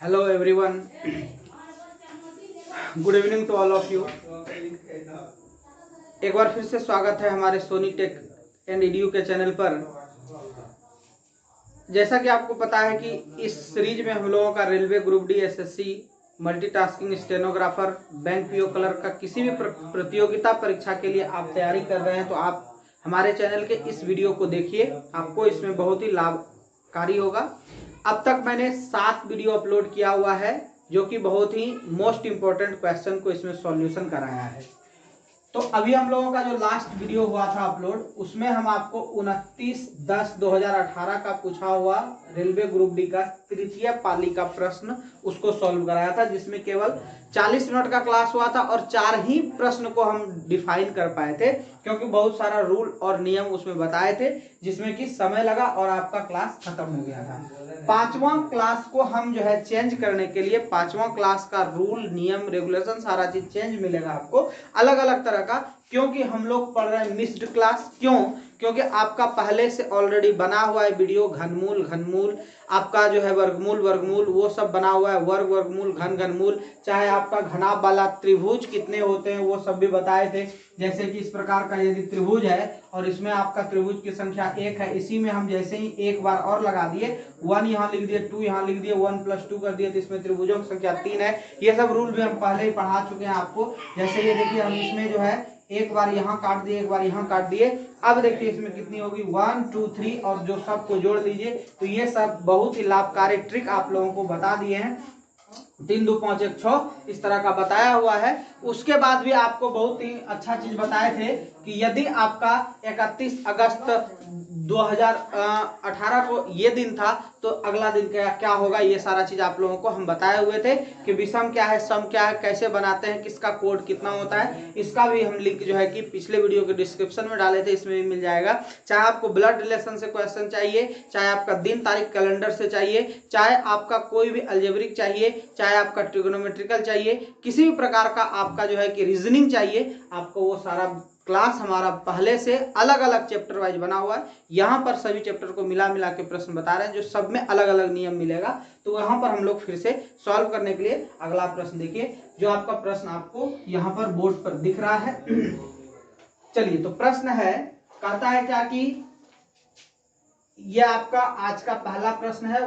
Hello everyone, good evening to all of you. एक बार फिर से स्वागत है हमारे सोनी टेक एंड ईडीयू के चैनल पर। जैसा कि आपको पता है कि इस सीरीज में हम लोगों का railway group D, SSC, multitasking, stenographer, bank PO clerk का किसी भी प्रतियोगिता परीक्षा के लिए आप तैयारी कर रहे हैं तो आप हमारे चैनल के इस वीडियो को देखिए, आपको इसमें बहुत ही लाभकारी होगा। अब तक मैंने 7 वीडियो अपलोड किया हुआ है जो कि बहुत ही मोस्ट इंपॉर्टेंट क्वेश्चन को इसमें सॉल्यूशन कराया है। तो अभी हम लोगों का जो लास्ट वीडियो हुआ था अपलोड, उसमें हम आपको 29/10/2018 का पूछा हुआ रेलवे ग्रुप डी का तृतीय पाली का प्रश्न उसको सॉल्व कराया था, जिसमें केवल 40 मिनट का क्लास हुआ था और 4 ही प्रश्न को हम डिफाइन कर पाए थे, क्योंकि बहुत सारा रूल और नियम उसमें बताए थे जिसमें कि समय लगा और आपका क्लास खत्म हो गया था। 5वां क्लास को हम जो है चेंज करने के लिए 5वां क्लास का रूल, नियम, रेगुलेशन सारा चीज चेंज मिलेगा आपको अलग अलग तरह का, क्योंकि हम लोग पढ़ रहे हैं मिक्स्ड क्लास। क्यों? क्योंकि आपका पहले से ऑलरेडी बना हुआ है वीडियो, घनमूल घनमूल आपका जो है वर्गमूल वर्गमूल वो सब बना हुआ है, वर्ग वर्गमूल घन घनमूल, चाहे आपका घनाभ वाला त्रिभुज कितने होते हैं वो सब भी बताए थे। जैसे कि इस प्रकार का यदि त्रिभुज है और इसमें आपका त्रिभुज की संख्या 1 है, इसी में हम जैसे ही एक बार और लगा दिए, 1 यहाँ लिख दिए, 2 यहाँ लिख दिए, 1 + 2 कर दिए, तो इसमें त्रिभुजों की संख्या 3 है। ये सब रूल भी हम पहले ही पढ़ा चुके हैं आपको। जैसे ये देखिए, हम इसमें जो है एक बार यहाँ काट दिए, एक बार यहाँ काट दिए, अब देखिए इसमें कितनी होगी 1 2 3 और जो सबको जोड़ लीजिए। तो ये सब बहुत ही लाभकारी ट्रिक आप लोगों को बता दिए हैं। 3 2 5 1 6 इस तरह का बताया हुआ है। उसके बाद भी आपको बहुत ही अच्छा चीज बताए थे कि यदि आपका 31 अगस्त 2018 को ये दिन था तो अगला दिन क्या होगा, ये सारा चीज आप लोगों को हम बताए हुए थे कि विषम क्या है, सम क्या है, कैसे बनाते हैं, किसका कोड कितना होता है। इसका भी हम लिंक जो है कि पिछले वीडियो के डिस्क्रिप्शन में डाले थे, इसमें भी मिल जाएगा। चाहे आपको ब्लड रिलेशन से क्वेश्चन चाहिए, चाहे आपका दिन तारीख कैलेंडर से चाहिए, चाहे आपका कोई भी अलजेब्रिक चाहिए, चाहे आपका ट्रिग्नोमेट्रिकल चाहिए, किसी भी प्रकार का आपका जो है कि रीजनिंग चाहिए, आपको वो सारा क्लास हमारा पहले से अलग अलग चैप्टर वाइज बना हुआ है। यहाँ पर सभी चैप्टर को मिला मिला के प्रश्न बता रहे हैं, जो सब में अलग अलग नियम मिलेगा। तो यहाँ पर हम लोग फिर से सॉल्व करने के लिए अगला प्रश्न देखिए, जो आपका प्रश्न आपको यहाँ पर बोर्ड पर दिख रहा है। चलिए, तो प्रश्न है, कहता है क्या कि ये आपका आज का पहला प्रश्न है,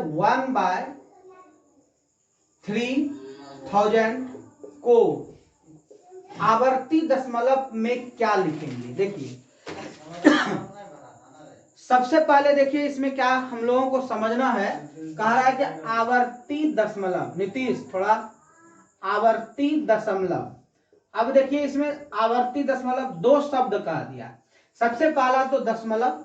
1/3000 को आवर्ती दशमलव में क्या लिखेंगे। देखिए सबसे पहले देखिए इसमें क्या हम लोगों को समझना है। कह रहा है कि आवर्ती दशमलव, नीतीश थोड़ा, आवर्ती दशमलव। अब देखिए इसमें आवर्ती दशमलव 2 शब्द कह दिया। सबसे पहला तो दशमलव।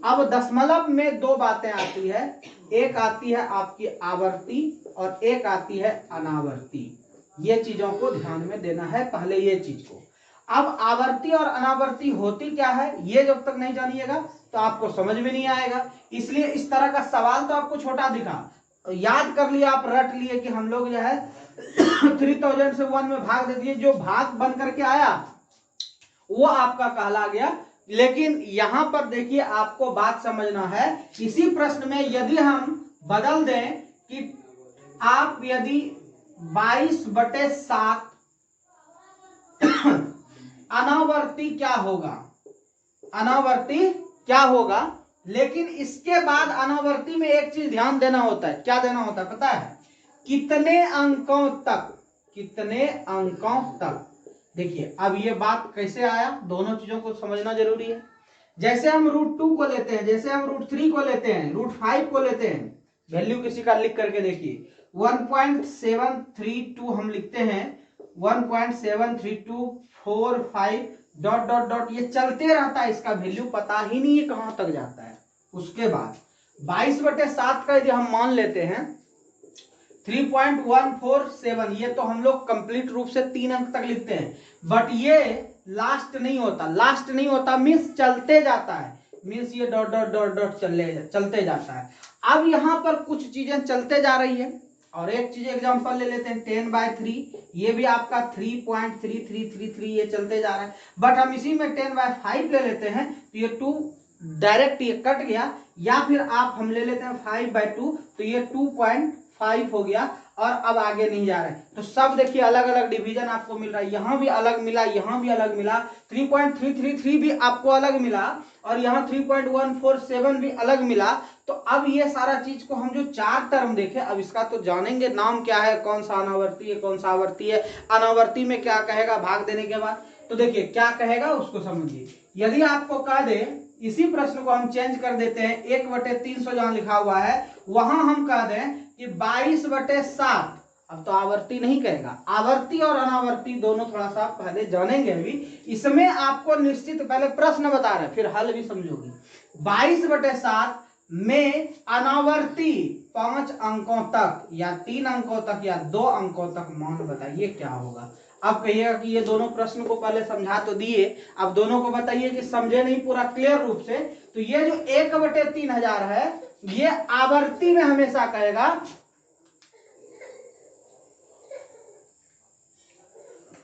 अब दशमलव में 2 बातें आती है, एक आती है आपकी आवर्ती और एक आती है अनावर्ती। ये चीजों को ध्यान में देना है पहले, ये चीज को। अब आवर्ती और अनावर्ती होती क्या है, ये जब तक नहीं जानिएगा तो आपको समझ में नहीं आएगा। इसलिए इस तरह का सवाल तो आपको छोटा दिखा, याद कर लिया, आप रट लिए कि हम लोग जो है 3000 से 1 में भाग दे दिए, जो भाग बन करके आया वो आपका कहला गया। लेकिन यहां पर देखिए आपको बात समझना है, इसी प्रश्न में यदि हम बदल दें कि आप यदि 22/7 अनावर्ती क्या होगा, अनावर्ती क्या होगा। लेकिन इसके बाद अनावर्ती में एक चीज ध्यान देना होता है, क्या देना होता है पता है, कितने अंकों तक, कितने अंकों तक। देखिए अब ये बात कैसे आया, दोनों चीजों को समझना जरूरी है। जैसे हम √2 को लेते हैं, जैसे हम √3 को लेते हैं, √5 को लेते हैं, वैल्यू किसी का लिख करके देखिए 1.732 हम लिखते हैं, 1.73245 डॉट डॉट डॉट, ये चलते रहता है, इसका वैल्यू पता ही नहीं है कहां तक जाता है। उसके बाद 22/7 का यदि हम मान लेते हैं 3.147, ये तो हम लोग कंप्लीट रूप से 3 अंक तक लिखते हैं, बट ये लास्ट नहीं होता। लास्ट नहीं होता मीन्स चलते जाता है, मीन्स ये डॉट डॉट डॉट डॉट चलते जाता है। अब यहां पर कुछ चीजें चलते जा रही है, और एक चीज एग्जांपल ले लेते हैं 10/3, ये भी आपका 3.3333 ये चलते जा रहा है। बट हम इसी में 10/5 ले लेते हैं तो ये 2 डायरेक्ट ये कट गया, या फिर आप हम ले लेते हैं 5/2 तो ये 5 हो गया और अब आगे नहीं जा रहे हैं। तो सब देखिए अलग अलग डिवीजन आपको मिल रहा है, यहाँ भी अलग मिला, यहाँ भी अलग मिला, 3.333 भी आपको अलग मिला और यहाँ 3.147 भी अलग मिला। तो अब ये सारा चीज को हम जो 4 टर्म देखे, अब इसका तो जानेंगे नाम क्या है, कौन सा अनावर्ती है, कौन सा आवर्ती है, अनावर्ती में क्या कहेगा भाग देने के बाद। तो देखिए क्या कहेगा उसको समझिए। यदि आपको कह दे, इसी प्रश्न को हम चेंज कर देते हैं, 1/300 जहां लिखा हुआ है वहां हम कह दें कि 22/7। अब तो आवर्ती नहीं कहेगा, आवर्ती और अनावर्ती दोनों थोड़ा सा पहले जानेंगे। अभी इसमें आपको निश्चित, पहले प्रश्न बता रहे फिर हल भी समझोगे। 22/7 में अनावर्ती 5 अंकों तक या 3 अंकों तक या 2 अंकों तक मान बताइए क्या होगा। अब कहिएगा कि ये दोनों प्रश्न को पहले समझा तो दिए, अब दोनों को बताइए कि समझे नहीं पूरा क्लियर रूप से। तो ये जो 1/3000 है ये आवर्ती में हमेशा कहेगा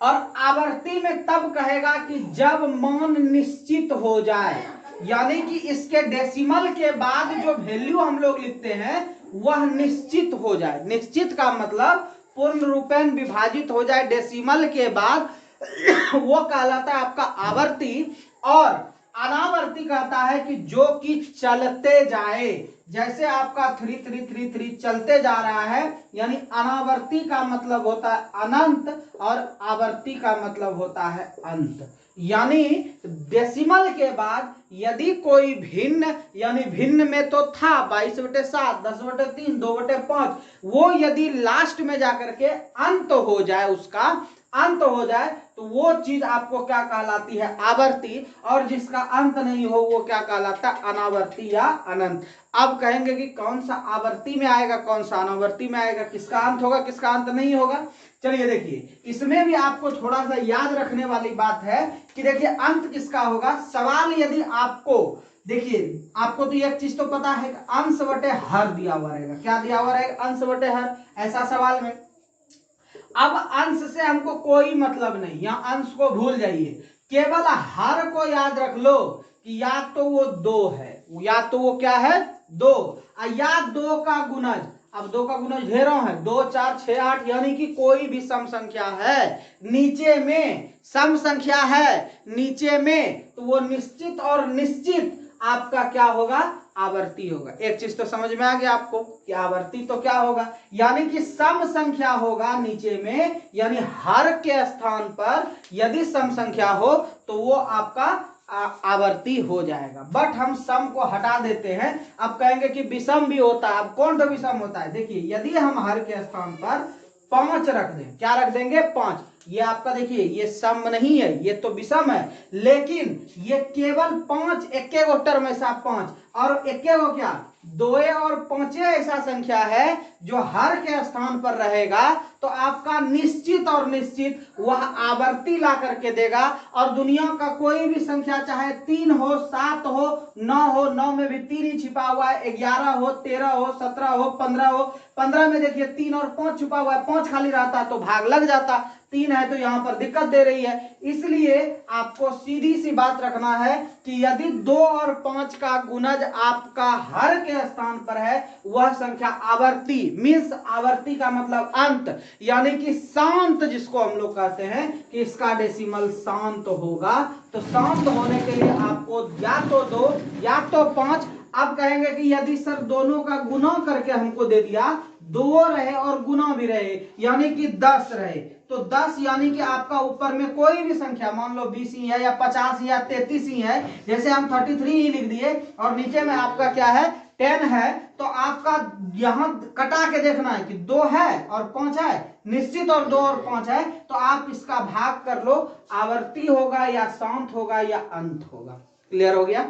और आवर्ती में तब कहेगा कि जब मान निश्चित हो जाए, यानी कि इसके डेसिमल के बाद जो वैल्यू हम लोग लिखते हैं वह निश्चित हो जाए। निश्चित का मतलब पूर्ण रूपेण विभाजित हो जाए डेसिमल के बाद, वो कहलाता है आपका आवर्ती। और अनावर्ती कहता है कि जो कि चलते जाए, जैसे आपका 3333 चलते जा रहा है, यानी अनावर्ती का मतलब होता है अनंत और आवर्ती का मतलब होता है अंत। यानी डेसिमल के बाद यदि कोई भिन्न, यानी भिन्न में तो था 22/7, 10/3, 2/5, वो यदि लास्ट में जाकर के अंत हो जाए, उसका अंत हो जाए, तो वो चीज आपको क्या कहलाती है, आवर्ती। और जिसका अंत नहीं हो वो क्या कहलाता है, अनावर्ती या अनंत। अब कहेंगे कि कौन सा आवर्ती में आएगा, कौन सा अनावर्ती में आएगा, किसका अंत होगा, किसका अंत नहीं होगा। चलिए देखिए, इसमें भी आपको थोड़ा सा याद रखने वाली बात है कि देखिए अंत किसका होगा। सवाल यदि आपको, देखिए आपको तो एक चीज तो पता है कि अंश बटे हर दिया हुआ रहेगा। क्या दिया हुआ रहेगा, अंश बटे हर, ऐसा सवाल में। अब अंश से हमको कोई मतलब नहीं, यहां अंश को भूल जाइए, केवल हर को याद रख लो कि या तो वो 2 है, या तो वो क्या है 2, या 2 का गुणज। अब 2 का गुणज ढेरों है, 2, 4, 6, 8, यानी कि कोई भी सम संख्या है नीचे में, सम संख्या है नीचे में, तो वो निश्चित और निश्चित आपका क्या होगा, आवर्ती होगा। एक चीज तो समझ में आ गया आपको कि आवर्ती तो क्या होगा, यानी कि सम संख्या होगा नीचे में, यानी हर के स्थान पर यदि सम संख्या हो तो वो आपका आवर्ती हो जाएगा। बट हम सम को हटा देते हैं, अब कहेंगे कि विषम भी होता है। अब कौन सा विषम होता है, देखिए यदि हम हर के स्थान पर 5 रख दें, क्या रख देंगे 5, ये आपका देखिए ये सम नहीं है, ये तो विषम है, लेकिन ये केवल 5, एक टर्म ऐसा 5, और एक क्या 2 और 5 ऐसा संख्या है जो हर के स्थान पर रहेगा, तो आपका निश्चित और निश्चित वह आवर्ती ला करके देगा। और दुनिया का कोई भी संख्या चाहे 3 हो, 7 हो, 9 हो, 9 में भी 3 ही छिपा हुआ है, 11 हो, 13 हो, 17 हो, 15 हो, 15 में देखिए 3 और 5 छुपा हुआ है, 5 खाली रहता तो भाग लग जाता, 3 है तो यहां पर दिक्कत दे रही है। इसलिए आपको सीधी सी बात रखना है कि यदि 2 और 5 का गुणज आपका हर के स्थान पर है, वह संख्या आवर्ती, मीन्स आवर्ती का मतलब अंत, यानी कि शांत, जिसको हम लोग कहते हैं कि इसका डेसिमल शांत होगा। तो शांत होने के लिए आपको या तो 2 या तो 5। अब कहेंगे कि यदि सर दोनों का गुना करके हमको दे दिया, 2 रहे और गुना भी रहे, यानी कि 10 रहे, तो 10 यानी कि आपका ऊपर में कोई भी संख्या, मान लो 20 ही है या 50 या 33 ही है, जैसे हम 33 ही लिख दिए, और नीचे में आपका क्या है 10 है, तो आपका यहां कटा के देखना है कि 2 है और 5 है, निश्चित और 2 और 5 है, तो आप इसका भाग कर लो, आवर्ती होगा या शांत होगा या अंत होगा। क्लियर हो गया।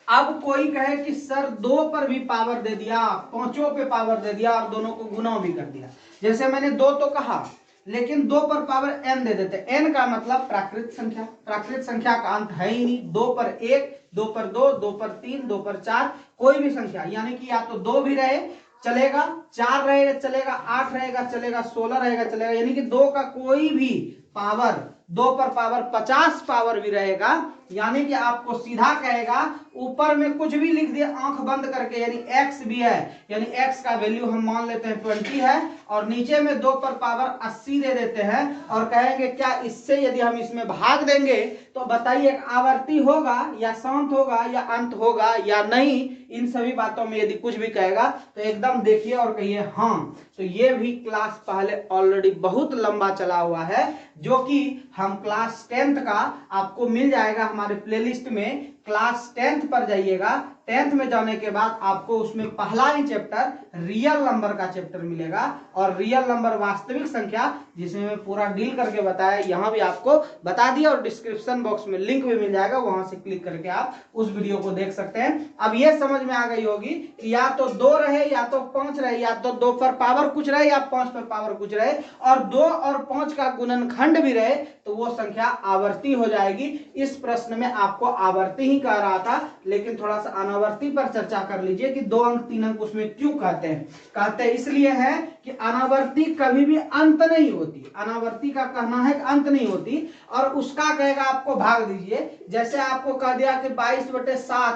अब कोई कहे कि सर 2 पर भी पावर दे दिया, 5 पे पावर दे दिया और दोनों को गुना भी कर दिया, जैसे मैंने 2 तो कहा, लेकिन 2 पर पावर n दे देते, n का मतलब प्राकृत संख्या, प्राकृत संख्या का अंत है ही नहीं। 2 पर 1, 2 पर 2, 2 पर 3, 2 पर 4, कोई भी संख्या, यानी कि या तो 2 भी रहे चलेगा, 4 रहेगा चलेगा, 8 रहेगा चलेगा, 16 रहेगा चलेगा, यानी कि 2 का कोई भी पावर, 2 पर पावर 50 पावर भी रहेगा यानी कि आपको सीधा कहेगा ऊपर में कुछ भी लिख दिया आंख बंद करके, यानी x भी है, यानी x का वैल्यू हम मान लेते हैं 20 है, और नीचे में 2 पर पावर 80 दे देते हैं और कहेंगे क्या इससे यदि हम इसमें भाग देंगे तो बताइए आवर्ती होगा या शांत होगा या अंत होगा या नहीं। इन सभी बातों में यदि कुछ भी कहेगा तो एकदम देखिए और कहिए हाँ। तो ये भी क्लास पहले ऑलरेडी बहुत लंबा चला हुआ है, जो कि हम क्लास 10th का आपको मिल जाएगा हमारे प्लेलिस्ट में। क्लास 10th पर जाइएगा, 10th में जाने के बाद आपको उसमें पहला ही चैप्टर रियल नंबर का चैप्टर मिलेगा, और रियल नंबर वास्तविक संख्या, जिसमें मैं पूरा डील करके बताया, यहाँ भी आपको बता दिया, और डिस्क्रिप्शन बॉक्स में लिंक भी मिल जाएगा, वहां से क्लिक करके आप उस वीडियो को देख सकते हैं। अब ये समझ में आ गई होगी कि या तो 2 रहे या तो 5 रहे, या तो 2 पर पावर कुछ रहे या 5 पर पावर कुछ रहे, और 2 और 5 का गुणनखंड भी रहे तो वो संख्या आवर्ती हो जाएगी। इस प्रश्न में आपको आवर्ती ही कह रहा था, लेकिन थोड़ा सा अनावर्ती पर चर्चा कर लीजिए कि 2 अंक 3 अंक उसमें क्यों कहते हैं। कहते हैं इसलिए है कि अनावर्ती कभी भी अंत नहीं होती, अनावर्ती का कहना है कि अंत नहीं होती, और उसका कहेगा आपको भाग दीजिए। जैसे आपको कह दिया कि 22/7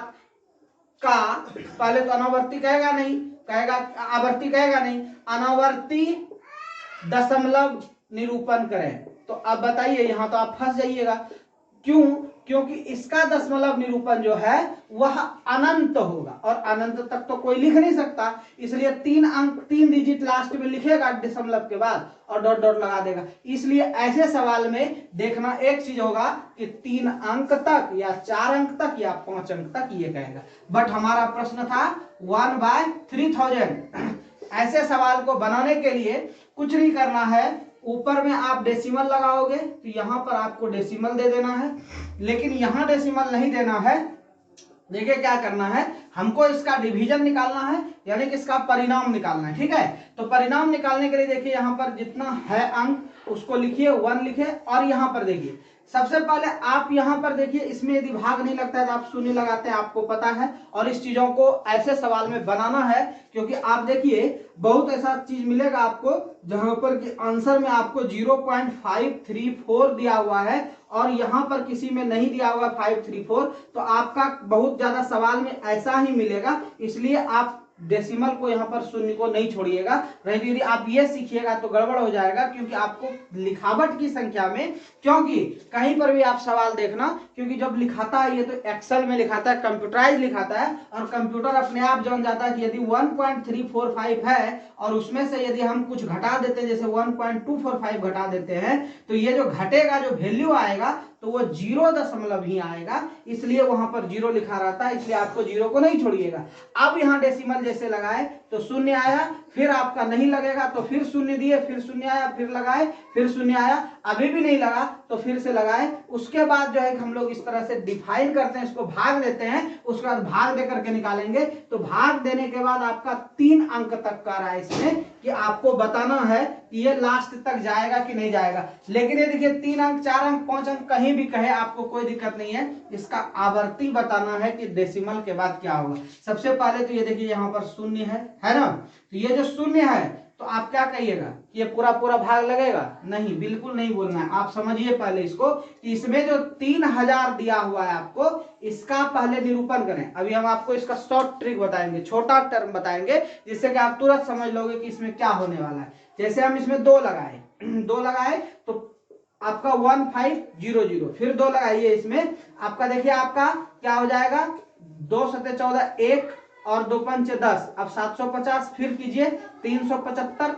का, पहले तो अनावर्ती कहेगा नहीं, कहेगा आवर्ती कहेगा नहीं, अनावर्ती दशमलव निरूपण करें। तो अब बताइए, यहां तो आप फंस जाइएगा। क्यों? क्योंकि इसका दशमलव निरूपण जो है वह अनंत होगा, और अनंत तक तो कोई लिख नहीं सकता, इसलिए 3 अंक 3 डिजिट लास्ट में लिखेगा दशमलव के बाद और डॉट डॉट लगा देगा। इसलिए ऐसे सवाल में देखना एक चीज होगा कि 3 अंक तक या 4 अंक तक या 5 अंक तक ये कहेगा। बट हमारा प्रश्न था 1/3000। ऐसे सवाल को बनाने के लिए कुछ नहीं करना है, ऊपर में आप डेसिमल लगाओगे तो यहां पर आपको डेसिमल दे देना है, लेकिन यहां डेसिमल नहीं देना है। देखिए क्या करना है, हमको इसका डिवीजन निकालना है, यानी कि इसका परिणाम निकालना है। ठीक है, तो परिणाम निकालने के लिए देखिए यहां पर जितना है अंक उसको लिखिए, 1 लिखे, और यहां पर देखिए सबसे पहले आप यहां पर देखिए, इसमें यदि भाग नहीं लगता है तो आप शून्य लगाते हैं, आपको पता है। और इस चीजों को ऐसे सवाल में बनाना है, क्योंकि आप देखिए बहुत ऐसा चीज मिलेगा आपको जहां पर कि आंसर में आपको 0.534 दिया हुआ है, और यहां पर किसी में नहीं दिया हुआ 534, तो आपका बहुत ज्यादा सवाल में ऐसा ही मिलेगा। इसलिए आप डेसिमल को यहाँ पर शून्य को नहीं छोड़िएगा, नहीं तो यदि आप ये सीखिएगा तो गड़बड़ हो जाएगा। क्योंकि आपको लिखावट की संख्या में, क्योंकि कहीं पर भी आप सवाल देखना, क्योंकि जब लिखाता है ये तो एक्सेल में लिखाता है, कंप्यूटराइज लिखाता है, और कंप्यूटर अपने आप जान जाता है कि यदि 1.345 है और उसमें से यदि हम कुछ घटा देते हैं, जैसे 1.245 घटा देते हैं, तो ये जो घटेगा जो वैल्यू आएगा तो वो 0 दशमलव ही आएगा, इसलिए वहां पर 0 लिखा रहता है, इसलिए आपको 0 को नहीं छोड़िएगा। अब यहाँ डेसिमल जैसे लगाए तो शून्य आया, फिर आपका नहीं लगेगा तो फिर शून्य दिए, फिर शून्य आया, फिर लगाए, फिर शून्य आया, अभी भी नहीं लगा तो फिर से लगाए। उसके बाद जो है हम लोग इस तरह से डिफाइन करते हैं, इसको भाग देते हैं, उसके बाद भाग दे करके निकालेंगे। तो भाग देने के बाद आपका 3 अंक तक का रहा है इसमें, कि आपको बताना है कि ये लास्ट तक जाएगा कि नहीं जाएगा। लेकिन ये देखिए 3 अंक 4 अंक 5 अंक कहीं भी कहे आपको कोई दिक्कत नहीं है, इसका आवर्ती बताना है कि डेसिमल के बाद क्या होगा। सबसे पहले तो ये देखिए यहाँ पर शून्य है ना, तो ये जो शून्य है तो आप क्या कहिएगा, ये पूरा पूरा भाग लगेगा? नहीं, बिल्कुल नहीं बोलना है। आप समझिए पहले इसको कि इसमें जो 3000 दिया हुआ है आपको, इसका पहले निरूपण करें। अभी हम आपको इसका शॉर्ट ट्रिक बताएंगे, छोटा टर्म बताएंगे, जिससे कि आप तुरंत समझ लोगे कि इसमें क्या होने वाला है। जैसे हम इसमें 2 लगाए 2 लगाए तो आपका 1500, फिर 2 लगाइए इसमें, आपका देखिए आपका क्या हो जाएगा, 2 7 14 1 और 2 5 10, अब 750, फिर कीजिए 375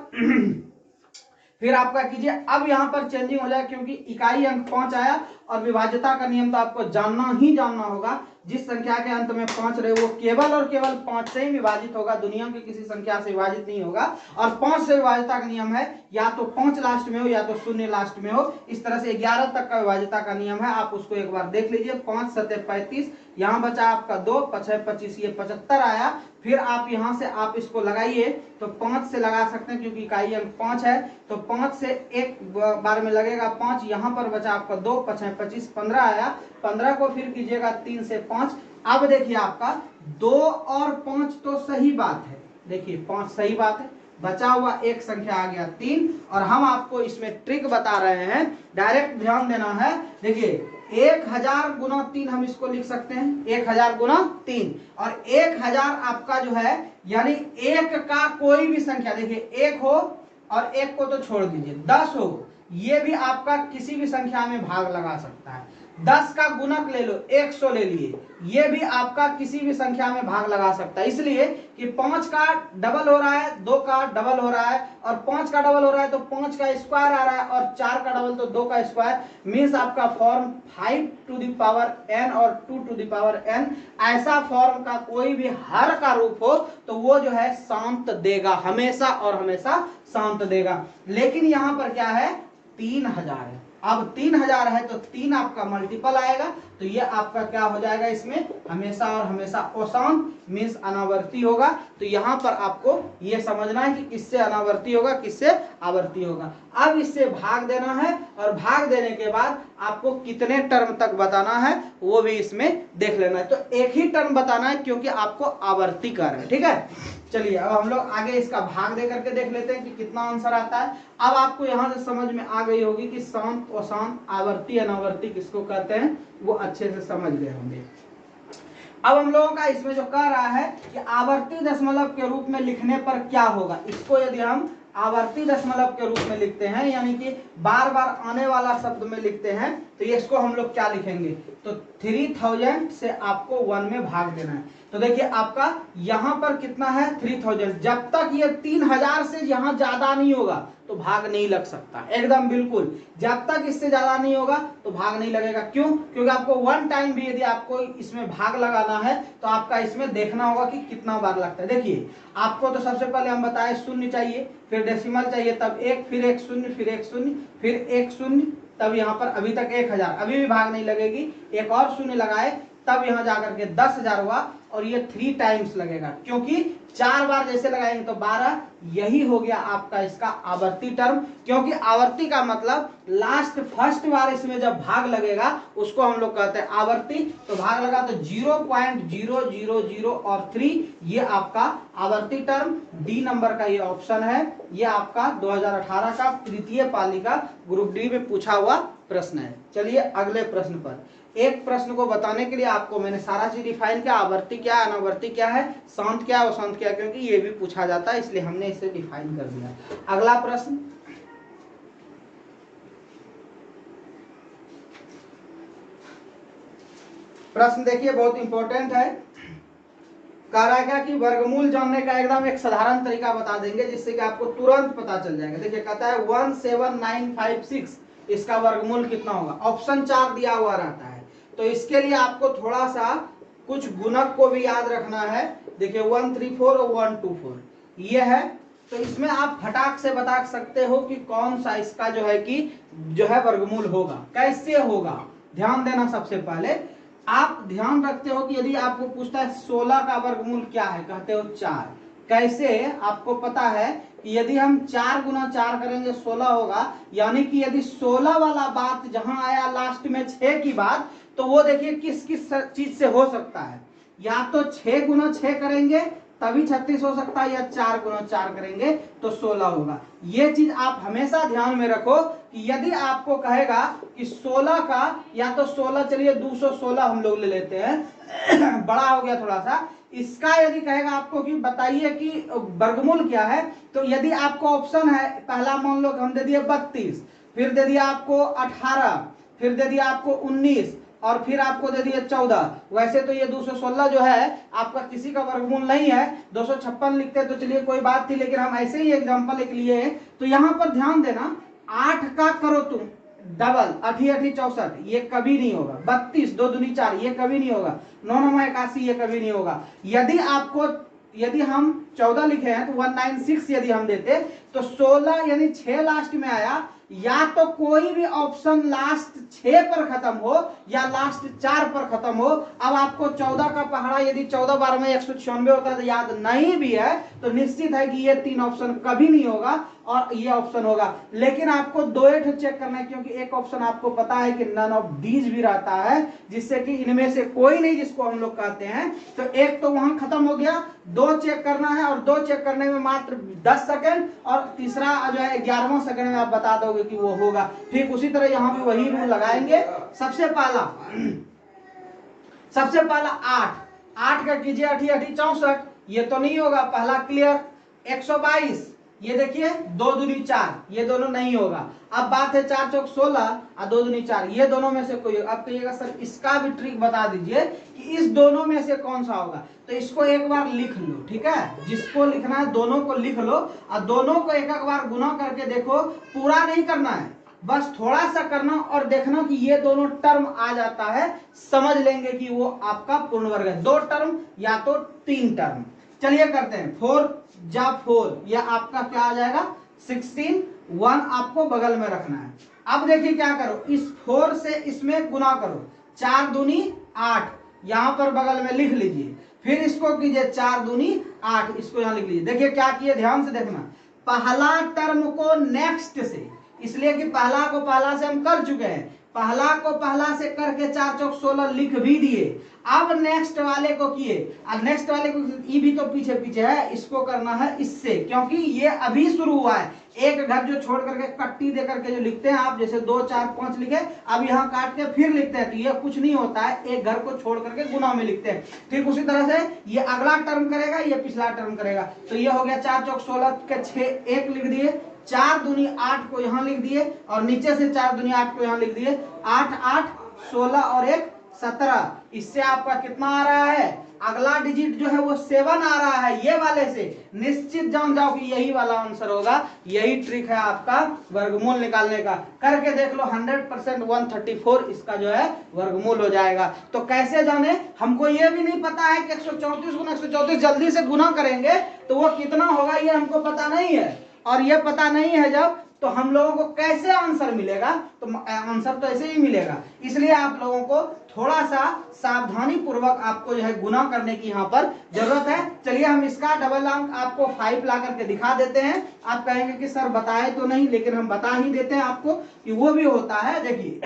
फिर आपका कीजिए। अब यहां पर चेंजिंग हो जाए, क्योंकि इकाई अंक 5 आया, और विभाज्यता का नियम तो आपको जानना होगा। जिस संख्या के अंत में 5 रहे वो केवल और केवल 5 से ही विभाजित होगा, दुनिया की किसी संख्या से विभाजित नहीं होगा। और 5 से विभाज्यता का नियम है, या तो 5 लास्ट में हो या तो 0 लास्ट में हो। इस तरह से 11 तक का विभाज्यता का नियम है, आप उसको एक बार देख लीजिए। 5 7 35, यहाँ बचा आपका 2 5 25, ये 75 आया। फिर आप यहां से आप इसको लगाइए तो 5 से लगा सकते हैं, क्योंकि इकाई अंक 5 है, तो 5 से एक बार में लगेगा 5, यहां पर बचा आपका 2 5 25 15 आया। 15 को फिर कीजिएगा 3 से 5। अब देखिए आपका 2 और 5 तो सही बात है, देखिए 5 सही बात है, बचा हुआ एक संख्या आ गया 3। और हम आपको इसमें ट्रिक बता रहे हैं, डायरेक्ट ध्यान देना है। देखिए 1000 गुना 3 हम इसको लिख सकते हैं, 1000 गुना 3। और 1000 आपका जो है यानी एक का कोई भी संख्या, देखिए 1 हो और 1 को तो छोड़ दीजिए, 10 हो, ये भी आपका किसी भी संख्या में भाग लगा सकता है। 10 का गुणक ले लो, 100 ले लिए, ये भी आपका किसी भी संख्या में भाग लगा सकता है। इसलिए कि 5 का डबल हो रहा है, 2 का डबल हो रहा है, और 5 का डबल हो रहा है तो 5 का स्क्वायर आ रहा है, और 4 का डबल तो 2 का स्क्वायर। मीन्स आपका form 5 to the power n और 2 टू द पावर n, ऐसा फॉर्म का कोई भी हर का रूप हो तो वो जो है शांत देगा, हमेशा और हमेशा शांत देगा। लेकिन यहां पर क्या है, 3000 है। अब 3000 है तो 3 आपका मल्टीपल आएगा, तो ये आपका क्या हो जाएगा, इसमें हमेशा और हमेशा अशांत मीन्स अनावर्ती होगा। तो यहां पर आपको ये समझना है कि किससे अनावर्ती होगा, किससे आवर्ती होगा। अब इससे भाग देना है, और भाग देने के बाद आपको कितने टर्म तक बताना है वो भी इसमें देख लेना है। तो एक ही टर्म बताना है क्योंकि आपको आवर्ती कर है, ठीक है। चलिए अब हम लोग आगे इसका भाग दे करके देख लेते हैं कि कितना आंसर आता है। अब आपको यहां से समझ में आ गई होगी कि शांत अशांत, आवर्ती अनावर्ती किसको कहते हैं, वो अच्छे से समझ गए होंगे। अब हम लोगों का इसमें जो कह रहा है कि आवर्ती दशमलव के रूप में लिखने पर क्या होगा, इसको यदि हम आवर्ती दशमलव के रूप में लिखते हैं, यानी कि बार बार आने वाला शब्द में लिखते हैं, तो ये इसको हम लोग क्या लिखेंगे, तो 3000 से आपको 1 में भाग देना है। तो देखिए आपका यहां पर कितना है, 3000। जब तक ये 3000 से यहां ज्यादा नहीं होगा तो भाग नहीं लग सकता, एकदम बिल्कुल। जब तक इससे ज्यादा नहीं होगा तो भाग नहीं लगेगा। क्यों? क्योंकि आपको 1 टाइम भी यदि आपको इसमें भाग लगाना है तो आपका इसमें देखना होगा कि कितना बार लगता है। देखिए आपको तो सबसे पहले हम बताए शून्य चाहिए, फिर डेसिमल चाहिए, तब 1, फिर 1 शून्य, फिर 1 शून्य, फिर 1 शून्य, तब यहाँ पर अभी तक 1000, अभी भी भाग नहीं लगेगी। एक और शून्य लगाए तब यहाँ जाकर के 10,000 हुआ, और ये 3 टाइम्स लगेगा क्योंकि 4 बार जैसे लगाएंगे तो 12। यही हो गया आपका इसका आवर्ती टर्म, क्योंकि आवर्ती का मतलब लास्ट फर्स्ट बार इसमें जब भाग लगेगा उसको हम लोग कहते हैं आवर्ती। तो भाग लगा तो 0.000 और 3, ये आपका आवर्ती टर्म। डी नंबर का ये ऑप्शन है, ये आपका 2018 का तृतीय पाली का ग्रुप डी में पूछा हुआ प्रश्न है। चलिए अगले प्रश्न पर। एक प्रश्न को बताने के लिए आपको मैंने सारा चीज डिफाइन किया, आवर्ती क्या है, अनावर्ती क्या है, शांत क्या है, अशांत क्या है, क्योंकि ये भी पूछा जाता है इसलिए हमने इसे डिफाइन कर दिया। अगला प्रश्न, प्रश्न देखिए बहुत इंपॉर्टेंट है। कह रहा है क्या कि वर्गमूल जानने का एकदम एक साधारण तरीका बता देंगे जिससे कि आपको तुरंत पता चल जाएगा। देखिए कहता है 17956, इसका वर्गमूल कितना होगा। ऑप्शन 4 दिया हुआ रहता है, तो इसके लिए आपको थोड़ा सा कुछ गुणक को भी याद रखना है। देखिए 134 और 124 ये है, तो इसमें आप फटाक से बता सकते हो कि कौन सा इसका जो है कि जो है वर्गमूल होगा, कैसे होगा। ध्यान देना, सबसे पहले आप ध्यान रखते हो कि यदि आपको पूछता है 16 का वर्गमूल क्या है, कहते हो 4। कैसे, आपको पता है कि यदि हम 4 गुना 4 करेंगे 16 होगा, यानी कि यदि 16 वाला बात जहां आया लास्ट में 6 की बात, तो वो देखिए किस किस चीज से हो सकता है। या तो 6 गुना 6 करेंगे तभी 36 हो सकता है, या 4 गुना 4 करेंगे तो 16 होगा। ये चीज आप हमेशा ध्यान में रखो कि यदि आपको कहेगा कि 16 का, या तो 16, चलिए 216 हम लोग ले लेते हैं बड़ा हो गया थोड़ा सा। इसका यदि कहेगा आपको कि बताइए कि वर्गमूल क्या है, तो यदि आपको ऑप्शन है, पहला मान लो हम दे दिए 32, फिर दे दिया आपको 18, फिर दे दिया आपको 19, और फिर आपको दे दिए 14। वैसे तो ये 216 जो है आपका किसी का वर्गमूल नहीं है, 256 लिखते तो चलिए कोई बात थी, लेकिन हम ऐसे ही एग्जांपल एक लिए हैं। तो यहां पर ध्यान देना, 8 का करो तुम डबल, 8 8 64, ये कभी नहीं होगा। 32 2 दूनी 4, ये कभी नहीं होगा। 9 9 81, ये कभी नहीं होगा। यदि हम 14 लिखे हैं तो 196 यदि हम देते तो 16 यानी 6 लास्ट में आया, या तो कोई भी ऑप्शन लास्ट 6 पर खत्म हो या लास्ट 4 पर खत्म हो। अब आपको 14 का पहाड़ा यदि 14 बार में 196 होता है तो याद नहीं भी है, तो निश्चित है कि ये 3 ऑप्शन कभी नहीं होगा और ये ऑप्शन होगा। लेकिन आपको 2 चेक करना है, क्योंकि एक ऑप्शन आपको पता है कि नन ऑफ दीज भी रहता है, जिससे कि इनमें से कोई नहीं जिसको हम लोग कहते हैं। तो एक तो वहां खत्म हो गया, 2 चेक करना है और 2 चेक करने में मात्र 10 सेकंड, और तीसरा जो है 11वां सेकंड में आप बता दोगे कि वो होगा। ठीक उसी तरह यहाँ भी वही रूल लगाएंगे। सबसे पहला 8 का कीजिए 8 8 64, ये तो नहीं होगा, पहला क्लियर। 122, ये देखिए 2 दूनी 4, ये दोनों नहीं होगा। अब बात है 4 चौक 16 और 2 दूनी 4, ये दोनों में से कोई। अब कहिएगा सर इसका भी ट्रिक बता दीजिए कि इस दोनों में से कौन सा होगा। तो इसको एक बार लिख लो, ठीक है, जिसको लिखना है दोनों को लिख लो और दोनों को एक एक बार गुना करके देखो। पूरा नहीं करना है, बस थोड़ा सा करना और देखना कि ये दोनों टर्म आ जाता है, समझ लेंगे कि वो आपका पूर्ण वर्ग है। 2 टर्म या तो 3 टर्म। चलिए करते हैं। 4 जा 4, यह आपका क्या आ जाएगा 16, 1 आपको बगल में रखना है। अब देखिए क्या करो, इस 4 से इसमें गुना करो, 4 दूनी 8, यहां पर बगल में लिख लीजिए। फिर इसको कीजिए 4 दूनी 8, इसको यहां लिख लीजिए। देखिए क्या किए, ध्यान से देखना, पहला टर्म को नेक्स्ट से, इसलिए कि पहला को पहला से हम कर चुके हैं, पहला को पहला से करके 4 चौक 16 लिख भी दिए। अब नेक्स्ट वाले को किए, अब नेक्स्ट वाले को, ये भी तो पीछे पीछे है, इसको करना है इससे, क्योंकि ये अभी शुरू हुआ है। एक घर जो छोड़ करके कट्टी दे करके जो लिखते हैं आप, जैसे 2 4 5 लिखे, अब यहाँ काट के फिर लिखते हैं, तो ये कुछ नहीं होता है, एक घर को छोड़ करके गुना में लिखते हैं। ठीक उसी तरह से ये अगला टर्म करेगा, ये पिछला टर्म करेगा। तो ये हो गया 4 चौक 16 के 6, 1 लिख दिए, 4 दूनी 8 को यहाँ लिख दिए, और नीचे से 4 दूनी 8 को यहाँ लिख दिए। 8 8 16 और 1 17, इससे आपका कितना आ रहा है, अगला डिजिट जो है वो 7 आ रहा है। ये वाले से निश्चित जान जाओ कि यही वाला आंसर होगा। यही ट्रिक है आपका वर्गमूल निकालने का। करके देख लो, 100% 134 इसका जो है वर्गमूल हो जाएगा। तो कैसे जाने, हमको ये भी नहीं पता है कि 134 गुना 134 जल्दी से गुना करेंगे तो वो कितना होगा, ये हमको पता नहीं है। और ये पता नहीं है जब, तो हम लोगों को कैसे आंसर मिलेगा, तो आंसर तो ऐसे ही मिलेगा। इसलिए आप लोगों को थोड़ा सा सावधानी पूर्वक आपको जो है गुना करने की यहाँ पर जरूरत है। चलिए हम इसका डबल अंक आपको 5 ला करके दिखा देते हैं। आप कहेंगे कि सर बताए तो नहीं, लेकिन हम बता ही देते हैं आपको कि वो भी होता है। देखिए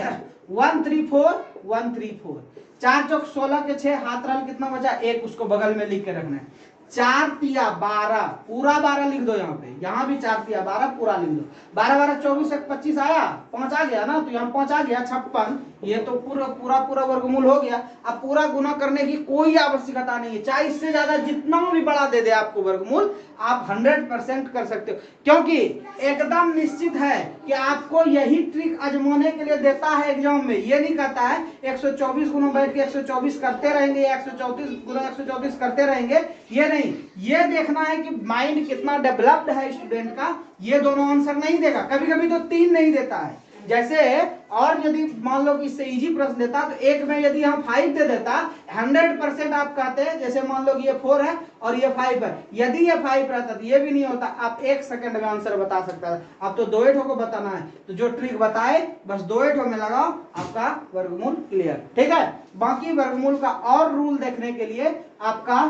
134 134, 4 चौक 16 के 6, हाथ रल कितना बचा 1, उसको बगल में लिख के रखना है। 4 तिया 12, पूरा 12 लिख दो यहाँ पे, यहाँ भी 4 तिया 12 पूरा लिख दो। 12 12 24 1 25 आया, 5 आ गया ना, तो यहाँ 5 आ गया 56, ये तो पूरा वर्गमूल हो गया। अब पूरा गुना करने की कोई आवश्यकता नहीं है, चाहे इससे ज्यादा जितना भी बड़ा दे दे आपको वर्गमूल, आप 100% कर सकते हो, क्योंकि एकदम निश्चित है कि आपको यही ट्रिक आजमाने के लिए देता है एग्जाम में। ये नहीं कहता है 124 गुना बैठ के 124 करते रहेंगे या 134 गुना 134 करते रहेंगे, ये नहीं। ये देखना है कि माइंड कितना डेवलप्ड है स्टूडेंट का, ये दोनों आंसर नहीं देगा, कभी कभी तो 3 नहीं देता है। जैसे और यदि मान लो कि इससे इजी प्रश्न देता, तो एक में यदि हम 5 दे देता, 100% आप कहते हैं, जैसे मान लो कि ये 4 है और ये 5 है, यदि ये 5 रहता तो ये भी नहीं होता, आप 1 सेकंड में आंसर बता सकता है। अब तो 2 को बताना है, तो जो ट्रिक बताए बस 2 में लगाओ, आपका वर्गमूल क्लियर। ठीक है, बाकी वर्गमूल का और रूल देखने के लिए आपका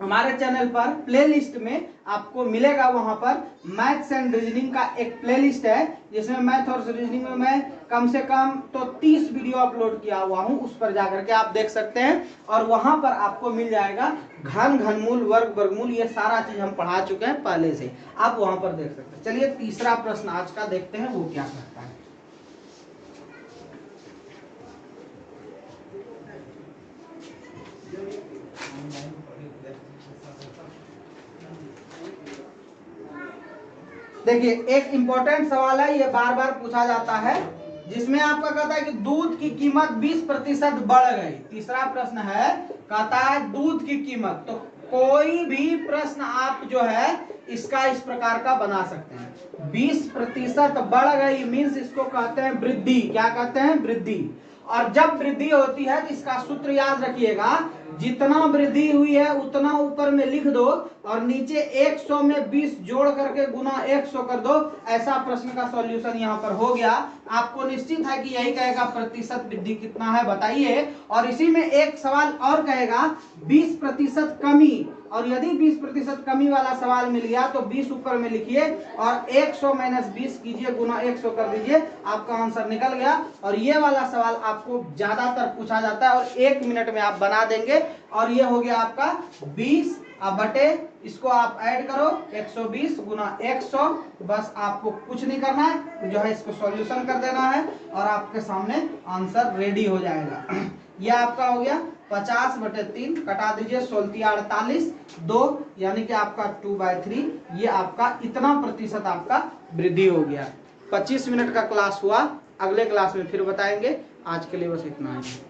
हमारे चैनल पर प्लेलिस्ट में आपको मिलेगा, वहां पर मैथ्स एंड रीजनिंग का एक प्लेलिस्ट है, जिसमें मैथ और रीजनिंग में मैं कम से कम तो 30 वीडियो अपलोड किया हुआ हूं, उस पर जाकर के आप देख सकते हैं। और वहां पर आपको मिल जाएगा घन, घनमूल, वर्ग, वर्गमूल, ये सारा चीज हम पढ़ा चुके हैं पहले से, आप वहां पर देख सकते हैं। चलिए तीसरा प्रश्न आज का देखते हैं, वो क्या करता है। देखिए एक इंपॉर्टेंट सवाल है, ये बार बार पूछा जाता है, जिसमें आपका कहता है कि दूध की कीमत 20% बढ़ गई। तीसरा प्रश्न है, कहता है दूध की कीमत, तो कोई भी प्रश्न आप जो है इसका इस प्रकार का बना सकते हैं। 20% बढ़ गई मीन्स इसको कहते हैं वृद्धि। क्या कहते हैं? वृद्धि। और जब वृद्धि होती है तो इसका सूत्र याद रखिएगा, जितना वृद्धि हुई है उतना ऊपर में लिख दो और नीचे 100 में 20 जोड़ करके गुना 100 कर दो। ऐसा प्रश्न का सॉल्यूशन यहाँ पर हो गया। आपको निश्चित है कि यही कहेगा प्रतिशत वृद्धि कितना है बताइए। और इसी में एक सवाल और कहेगा 20% कमी, और यदि 20% कमी वाला सवाल मिल गया तो 20 ऊपर में लिखिए और 100 माइनस 20 कीजिए, गुना 100 कर दीजिए, आपका आंसर निकल गया। और ये वाला सवाल आपको ज्यादातर पूछा जाता है और 1 मिनट में आप बना देंगे। और ये हो गया आपका 20 बटे इसको आप ऐड करो 120 गुना 100, बस आपको कुछ नहीं करना है, जो है इसको सॉल्यूशन कर देना है और आपके सामने आंसर रेडी हो जाएगा। यह आपका हो गया 50/3, कटा दीजिए 16 48 2, यानी कि आपका 2/3, ये आपका इतना प्रतिशत आपका वृद्धि हो गया। 25 मिनट का क्लास हुआ, अगले क्लास में फिर बताएंगे। आज के लिए बस इतना ही।